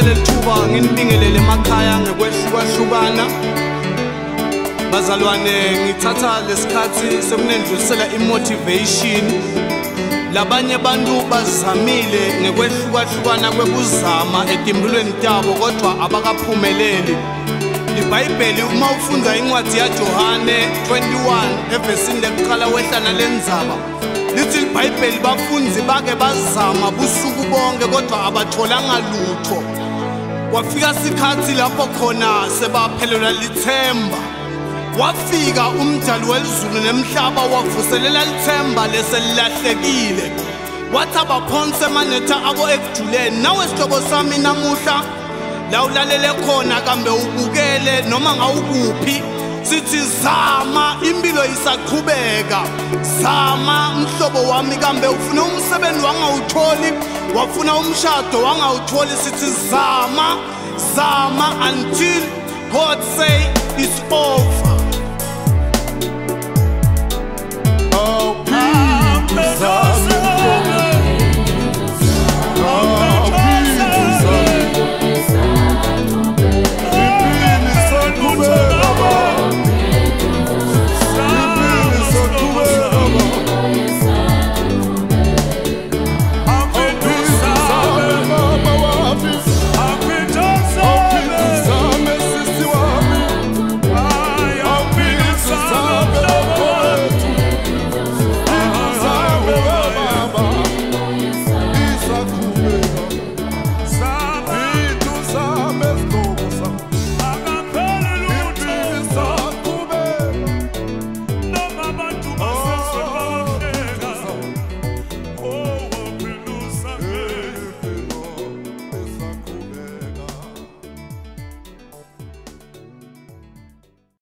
Lethuba nginibingelele emakhaya ngekwehlukahlukana bazalwane ngithatha lesikhathi sekunendlulisela imotivation labanye abantu bazamile ngekwehlukahlukana kwekuzama etimbulweni tabo kodwa abakaphumeleli iBhayibheli uma ufunda incwadi yaJohane 21 evesini lokuqala wehlana lenzaba lithi iBhayibheli bafunzi bake bazama busuku bonke kodwa abatholanga lutho wafika isikhathi lapho khona sebaphelelwa lithemba wafika umdali welizulu nemhlaba wavuselela lithemba leselilahlekile wathi abaphonse emanetha abo ekujuleni nawe sihlobo sami namuhla la ulalele khona kambe ubukele noma ngawukuphi sithi zama impilo isaqhubeka zama mhlobo wami kambe ufuna umsebenzi wangawutholi wafuna umshado wangawutholi sithi zama until God say it's over.